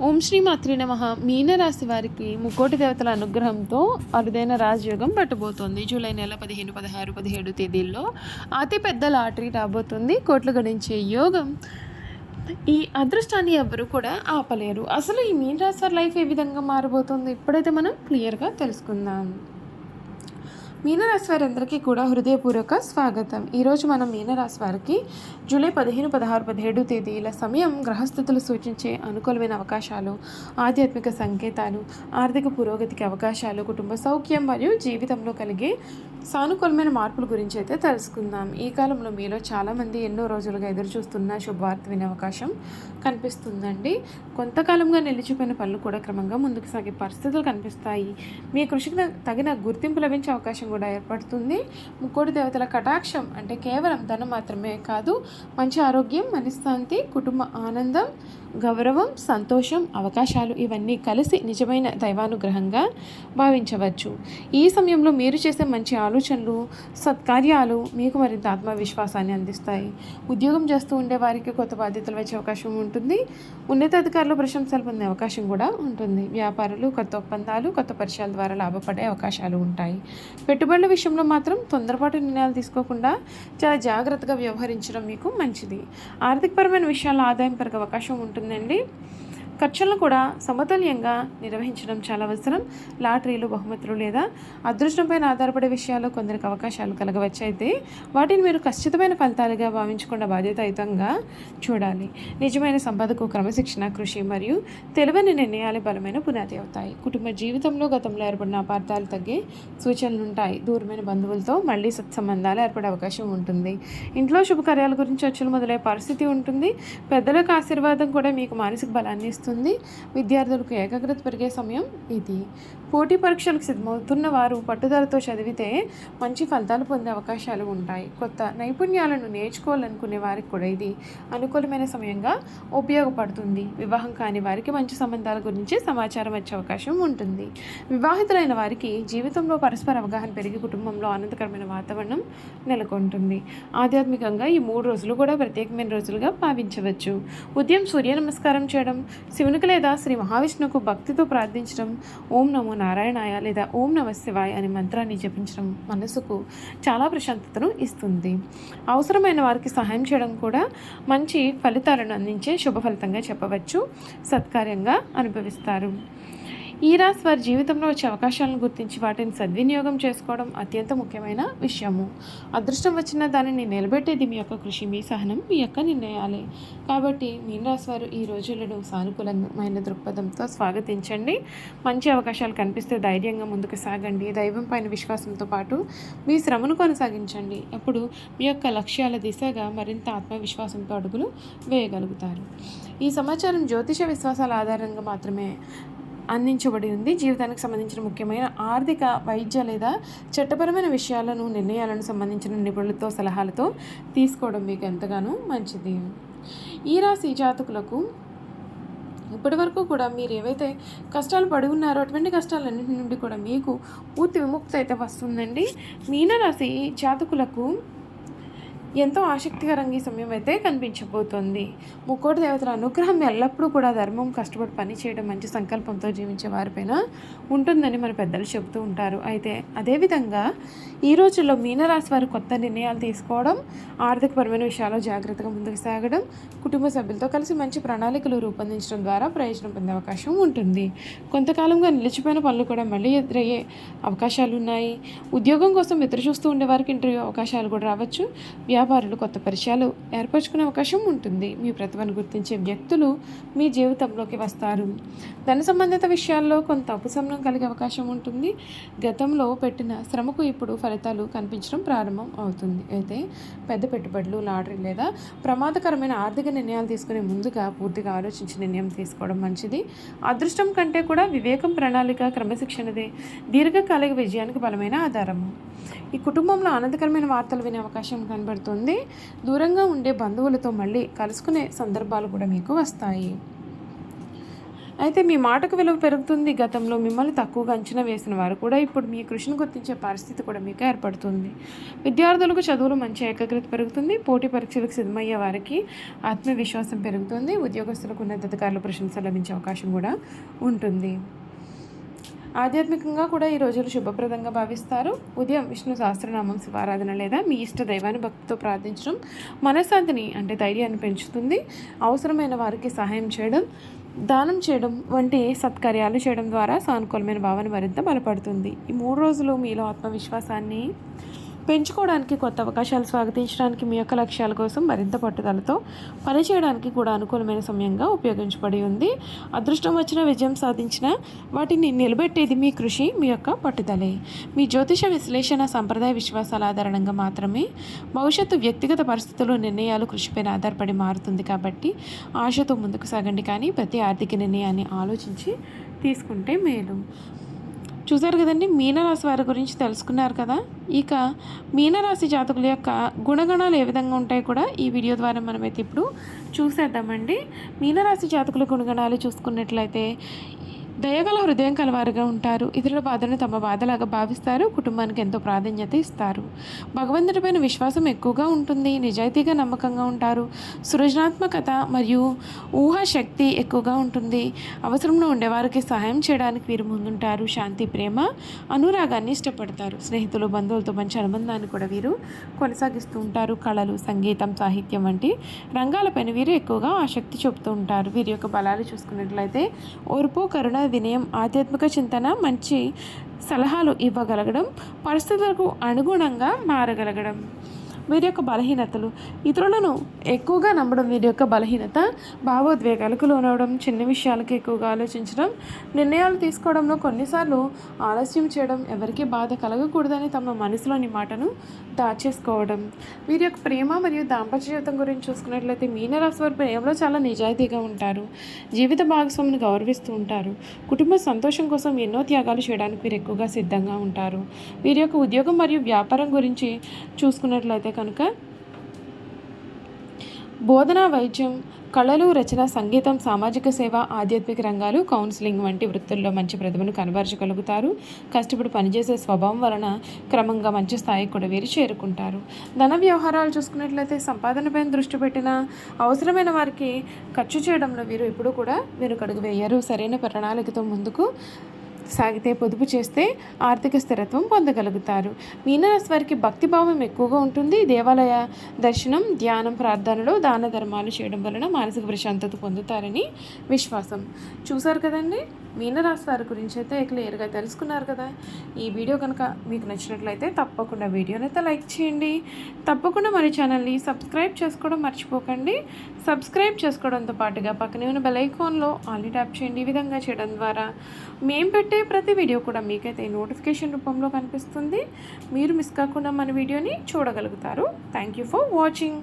ఓం శ్రీ మాత్రే నమః. మీనరాశి వారికి ముక్కోటి దేవతల అనుగ్రహంతో అరుదైన రాజయోగం పట్టబోతోంది. జూలై నెల 15, 16, 17 తేదీల్లో అతిపెద్ద లాటరీ రాబోతుంది. కోట్లు గడించే యోగం. ఈ అదృష్టాన్ని ఎవ్వరూ కూడా ఆపలేరు. అసలు ఈ మీనరాశి వారి లైఫ్ ఏ విధంగా మారబోతుంది ఇప్పుడైతే మనం క్లియర్గా తెలుసుకుందాం. మీనరాశి వారందరికీ కూడా హృదయపూర్వక స్వాగతం. ఈరోజు మనం మీనరాశి వారికి జూలై 15, 16, 17 తేదీల సమయం గ్రహస్థితులు సూచించే అనుకూలమైన అవకాశాలు, ఆధ్యాత్మిక సంకేతాలు, ఆర్థిక పురోగతికి అవకాశాలు, కుటుంబ సౌఖ్యం మరియు జీవితంలో కలిగే సానుకూలమైన మార్పుల గురించి అయితే తెలుసుకుందాం. ఈ కాలంలో మీలో చాలామంది ఎన్నో రోజులుగా ఎదురు చూస్తున్న శుభవార్త వినే అవకాశం కనిపిస్తుందండి. కొంతకాలంగా నిలిచిపోయిన పనులు కూడా క్రమంగా ముందుకు సాగే పరిస్థితులు కనిపిస్తాయి. మీ కృషికి తగిన గుర్తింపు లభించే అవకాశం కూడా ఏర్పడుతుంది. ముక్కోటి దేవతల కటాక్షం అంటే కేవలం ధనం మాత్రమే కాదు, మంచి ఆరోగ్యం, మనశ్శాంతి, కుటుంబ ఆనందం, గౌరవం, సంతోషం, అవకాశాలు ఇవన్నీ కలిసి నిజమైన దైవానుగ్రహంగా భావించవచ్చు. ఈ సమయంలో మీరు చేసే మంచి ఆలోచనలు, సత్కార్యాలు మీకు మరింత ఆత్మవిశ్వాసాన్ని అందిస్తాయి. ఉద్యోగం చేస్తూ ఉండే వారికి కొత్త బాధ్యతలు వచ్చే అవకాశం ఉంటుంది. ఉన్నతాధికారులు ప్రశంసలు పొందే అవకాశం కూడా ఉంటుంది. వ్యాపారులు కొత్త ఒప్పందాలు, కొత్త పరిచయాల ద్వారా లాభపడే అవకాశాలు ఉంటాయి. పెట్టుబడుల విషయంలో మాత్రం తొందరపాటు నిర్ణయాలు తీసుకోకుండా చాలా జాగ్రత్తగా వ్యవహరించడం మీకు మంచిది. ఆర్థికపరమైన విషయాల్లో ఆదాయం పెరిగే అవకాశం ఉంటుందండి. ఖర్చులను కూడా సమతుల్యంగా నిర్వహించడం చాలా అవసరం. లాటరీలు, బహుమతులు లేదా అదృష్టంపైన ఆధారపడే విషయాల్లో కొందరికి అవకాశాలు కలగవచ్చు. అయితే వాటిని మీరు ఖచ్చితమైన ఫలితాలుగా భావించకుండా బాధ్యతాయుతంగా చూడాలి. నిజమైన సంపదకు క్రమశిక్షణ, కృషి మరియు తెలివైన నిర్ణయాలు బలమైన పునాది అవుతాయి. కుటుంబ జీవితంలో గతంలో ఏర్పడిన అపార్థాలు తగ్గే సూచనలు ఉంటాయి. దూరమైన బంధువులతో మళ్ళీ సత్సంబంధాలు ఏర్పడే అవకాశం ఉంటుంది. ఇంట్లో శుభకార్యాల గురించి చర్చలు మొదలయ్యే పరిస్థితి ఉంటుంది. పెద్దలకు ఆశీర్వాదం కూడా మీకు మానసిక బలాన్ని ఇస్తుంది. విద్యార్థులకు ఏకాగ్రత పెరిగే సమయం ఇది. పోటీ పరీక్షలకు సిద్ధమవుతున్న వారు పట్టుదలతో చదివితే మంచి ఫలితాలు పొందే అవకాశాలు ఉంటాయి. కొత్త నైపుణ్యాలను నేర్చుకోవాలనుకునే వారికి కూడా ఇది అనుకూలమైన సమయంగా ఉపయోగపడుతుంది. వివాహం కాని వారికి మంచి సంబంధాల గురించి సమాచారం వచ్చే అవకాశం ఉంటుంది. వివాహితులైన వారికి జీవితంలో పరస్పర అవగాహన పెరిగి కుటుంబంలో ఆనందకరమైన వాతావరణం నెలకొంటుంది. ఆధ్యాత్మికంగా ఈ 3 రోజులు కూడా ప్రత్యేకమైన రోజులుగా భావించవచ్చు. ఉదయం సూర్య నమస్కారం చేయడం, శివునికి లేదా శ్రీ మహావిష్ణువుకు భక్తితో ప్రార్థించడం, ఓం నమో నారాయణాయ లేదా ఓం నమః శివాయ అనే మంత్రాన్ని జపించడం మనసుకు చాలా ప్రశాంతతను ఇస్తుంది. అవసరమైన వారికి సహాయం చేయడం కూడా మంచి ఫలితాలను అందించే శుభ ఫలితంగా చెప్పవచ్చు. సత్కార్యంగా అనుభవిస్తారు. ఈ రాశి వారి జీవితంలో వచ్చే అవకాశాలను గుర్తించి వాటిని సద్వినియోగం చేసుకోవడం అత్యంత ముఖ్యమైన విషయము. అదృష్టం వచ్చిన దానిని నిలబెట్టేది మీ యొక్క కృషి, మీ సహనం, మీ యొక్క నిర్ణయాలే. కాబట్టి మీనరాశి వారు ఈ రోజులను సానుకూలమైన దృక్పథంతో స్వాగతించండి. మంచి అవకాశాలు కనిపిస్తే ధైర్యంగా ముందుకు సాగండి. దైవం పైన విశ్వాసంతో పాటు మీ శ్రమను కొనసాగించండి. అప్పుడు మీ యొక్క లక్ష్యాల దిశగా మరింత ఆత్మవిశ్వాసంతో అడుగులు వేయగలుగుతారు. ఈ సమాచారం జ్యోతిష విశ్వాసాల ఆధారంగా మాత్రమే అందించబడి ఉంది. జీవితానికి సంబంధించిన ముఖ్యమైన ఆర్థిక, వైద్య లేదా చట్టపరమైన విషయాలను, నిర్ణయాలను సంబంధించిన నిపుణులతో సలహాలతో తీసుకోవడం మీకు ఎంతగానో మంచిది. ఈ రాశి జాతకులకు ఇప్పటి వరకు కూడా మీరు ఏవైతే కష్టాలు పడి ఉన్నారో అటువంటి కష్టాలన్నింటి నుండి కూడా మీకు పూర్తి విముక్తి అయితే వస్తుందండి. మీనరాశి జాతకులకు ఎంతో ఆసక్తికరంగా ఈ సమయం అయితే కనిపించబోతోంది. ముక్కోటి దేవతల అనుగ్రహం ఎల్లప్పుడూ కూడా ధర్మం, కష్టపడి పని చేయడం, మంచి సంకల్పంతో జీవించే వారిపైన ఉంటుందని మన పెద్దలు చెబుతూ ఉంటారు. అయితే అదేవిధంగా ఈ రోజుల్లో మీనరాశి వారు కొత్త నిర్ణయాలు తీసుకోవడం, ఆర్థికపరమైన విషయాల్లో జాగ్రత్తగా ముందుకు సాగడం, కుటుంబ సభ్యులతో కలిసి మంచి ప్రణాళికలు రూపొందించడం ద్వారా ప్రయోజనం పొందే అవకాశం ఉంటుంది. కొంతకాలంగా నిలిచిపోయిన పనులు కూడా మళ్ళీ ఎదురయ్యే అవకాశాలు ఉన్నాయి. ఉద్యోగం కోసం ఎదురు చూస్తూ ఉండే వారికి ఇంటర్వ్యూ అవకాశాలు కూడా రావచ్చు. వ్యాపారులు కొత్త పరిచయాలు ఏర్పరచుకునే అవకాశం ఉంటుంది. మీ ప్రతిభను గుర్తించే వ్యక్తులు మీ జీవితంలోకి వస్తారు. ధన సంబంధిత విషయాల్లో కొంత ఉపశమనం కలిగే అవకాశం ఉంటుంది. గతంలో పెట్టిన శ్రమకు ఇప్పుడు ఫలితాలు కనిపించడం ప్రారంభం అవుతుంది. అయితే పెద్ద పెట్టుబడులు, లాటరీ లేదా ప్రమాదకరమైన ఆర్థిక నిర్ణయాలు తీసుకునే ముందుగా పూర్తిగా ఆలోచించి నిర్ణయం తీసుకోవడం మంచిది. అదృష్టం కంటే కూడా వివేకం, ప్రణాళిక, క్రమశిక్షణదే దీర్ఘకాలిక విజయానికి బలమైన ఆధారము. ఈ కుటుంబంలో ఆనందకరమైన వార్తలు వినే అవకాశం కనబడుతుంది. దూరంగా ఉండే బంధువులతో మళ్ళీ కలుసుకునే సందర్భాలు కూడా మీకు వస్తాయి. అయితే మీ మాటకు విలువ పెరుగుతుంది. గతంలో మిమ్మల్ని తక్కువగా అంచనా వేసిన వారు కూడా ఇప్పుడు మీ కృషిని గుర్తించే పరిస్థితి కూడా మీకు ఏర్పడుతుంది. విద్యార్థులకు చదువులో మంచి ఏకాగ్రత పెరుగుతుంది. పోటీ పరీక్షలకు సిద్ధమయ్యే వారికి ఆత్మవిశ్వాసం పెరుగుతుంది. ఉద్యోగస్తులకు ఉన్నతాధికారుల ప్రశంస లభించే అవకాశం కూడా ఉంటుంది. ఆధ్యాత్మికంగా కూడా ఈ రోజులు శుభప్రదంగా భావిస్తారు. ఉదయం విష్ణు సహస్రనామం శివారాధన లేదా మీ ఇష్ట దైవాన్ని భక్తితో ప్రార్థించడం మనశ్శాంతిని అంటే ధైర్యాన్ని పెంచుతుంది. అవసరమైన వారికి సహాయం చేయడం, దానం చేయడం వంటి సత్కార్యాలు చేయడం ద్వారా సానుకూలమైన భావన మరింత బలపడుతుంది. ఈ 3 రోజులు మీలో ఆత్మవిశ్వాసాన్ని పెంచుకోవడానికి, కొత్త అవకాశాలు స్వాగతించడానికి, మీ యొక్క లక్ష్యాల కోసం మరింత పట్టుదలతో పనిచేయడానికి కూడా అనుకూలమైన సమయంగా ఉపయోగించబడి ఉంది. అదృష్టం వచ్చిన, విజయం సాధించిన వాటిని నిలబెట్టేది మీ కృషి, మీ యొక్క పట్టుదలే. మీ జ్యోతిష విశ్లేషణ సంప్రదాయ విశ్వాసాల ఆధారంగా మాత్రమే. భవిష్యత్తు వ్యక్తిగత పరిస్థితులు, నిర్ణయాలు కృషిపైన ఆధారపడి మారుతుంది. కాబట్టి ఆశతో ముందుకు సాగండి, కానీ ప్రతి ఆర్థిక నిర్ణయాన్ని ఆలోచించి తీసుకుంటే మేలు. చూసారు కదండి, మీనరాశి వారి గురించి తెలుసుకున్నారు కదా. ఇక మీనరాశి జాతకుల యొక్క గుణగణాలు ఏ విధంగా ఉంటాయో కూడా ఈ వీడియో ద్వారా మనమైతే ఇప్పుడు చూసేద్దామండి. మీనరాశి జాతకుల గుణగణాలు చూసుకున్నట్లయితే దయగల హృదయం కలవారుగా ఉంటారు. ఇతరుల బాధను తమ బాధలాగా భావిస్తారు. కుటుంబానికి ఎంతో ప్రాధాన్యత ఇస్తారు. భగవంతుడిపైన విశ్వాసం ఎక్కువగా ఉంటుంది. నిజాయితీగా నమ్మకంగా ఉంటారు. సృజనాత్మకత మరియు ఊహాశక్తి ఎక్కువగా ఉంటుంది. అవసరంలో ఉండేవారికి సహాయం చేయడానికి వీరు ముందుంటారు. శాంతి, ప్రేమ, అనురాగాన్ని ఇష్టపడతారు. స్నేహితులు, బంధువులతో మంచి అనుబంధాన్ని కూడా వీరు కొనసాగిస్తూ ఉంటారు. కళలు, సంగీతం, సాహిత్యం వంటి రంగాలపైన వీరు ఎక్కువగా ఆసక్తి చూపుతూ ఉంటారు. వీరి యొక్క బలాలు చూసుకున్నట్లయితే ఓర్పు, కరుణ, వినయం, ఆధ్యాత్మిక చింతన, మంచి సలహాలు ఇవ్వగలగడం, పరిస్థితులకు అనుగుణంగా మారగలగడం. వీరి యొక్క బలహీనతలు ఇతరులను ఎక్కువగా నమ్మడం వీరి యొక్క బలహీనత. భావోద్వేగాలకు లోనవడం, చిన్న విషయాలకు ఎక్కువగా ఆలోచించడం, నిర్ణయాలు తీసుకోవడంలో కొన్నిసార్లు ఆలస్యం చేయడం, ఎవరికి బాధ కలగకూడదని తమ మనసులోని మాటను దాచేసుకోవడం. వీరి యొక్క ప్రేమ మరియు దాంపత్య జీవితం గురించి చూసుకున్నట్లయితే మీనరాశి వారి ప్రేమలో చాలా నిజాయితీగా ఉంటారు. జీవిత భాగస్వామిని గౌరవిస్తూ ఉంటారు. కుటుంబ సంతోషం కోసం ఎన్నో త్యాగాలు చేయడానికి వీరు ఎక్కువగా సిద్ధంగా ఉంటారు. వీరి యొక్క ఉద్యోగం మరియు వ్యాపారం గురించి చూసుకున్నట్లయితే కనుక బోధన, వైద్యం, కళలు, రచన, సంగీతం, సామాజిక సేవ, ఆధ్యాత్మిక రంగాలు, కౌన్సిలింగ్ వంటి వృత్తుల్లో మంచి ప్రతిభను కనబరచగలుగుతారు. కష్టపడి పనిచేసే స్వభావం వలన క్రమంగా మంచి స్థాయికి కూడా వీరు చేరుకుంటారు. ధన వ్యవహారాలు చూసుకున్నట్లయితే సంపాదనపై దృష్టి పెట్టిన అవసరమైన వారికి ఖర్చు చేయడంలో వీరు ఎప్పుడూ కూడా వెనుకడుగు వేయరు. సరైన ప్రణాళికతో ముందుకు సాగితే, పొదుపు చేస్తే ఆర్థిక స్థిరత్వం పొందగలుగుతారు. మీనరాశి వారికి భక్తిభావం ఎక్కువగా ఉంటుంది. దేవాలయ దర్శనం, ధ్యానం, ప్రార్థనలు, దాన ధర్మాలు చేయడం వలన మానసిక ప్రశాంతత పొందుతారని విశ్వాసం. చూసారు కదండి, మీనరాశి వారి గురించి అయితే క్లియర్గా తెలుసుకున్నారు కదా. ఈ వీడియో కనుక మీకు నచ్చినట్లయితే తప్పకుండా వీడియోని అయితే లైక్ చేయండి. తప్పకుండా మన ఛానల్ని సబ్స్క్రైబ్ చేసుకోవడం మర్చిపోకండి. సబ్స్క్రైబ్ చేసుకోవడంతో పాటుగా పక్కనే ఉన్న బెల్ ఐకాన్లో ఆల్ని ట్యాప్ చేయండి. ఈ విధంగా చేయడం ద్వారా మేము పెట్టే ప్రతి వీడియో కూడా మీకైతే నోటిఫికేషన్ రూపంలో కనిపిస్తుంది. మీరు మిస్ కాకుండా మన వీడియోని చూడగలుగుతారు. Thank you for watching.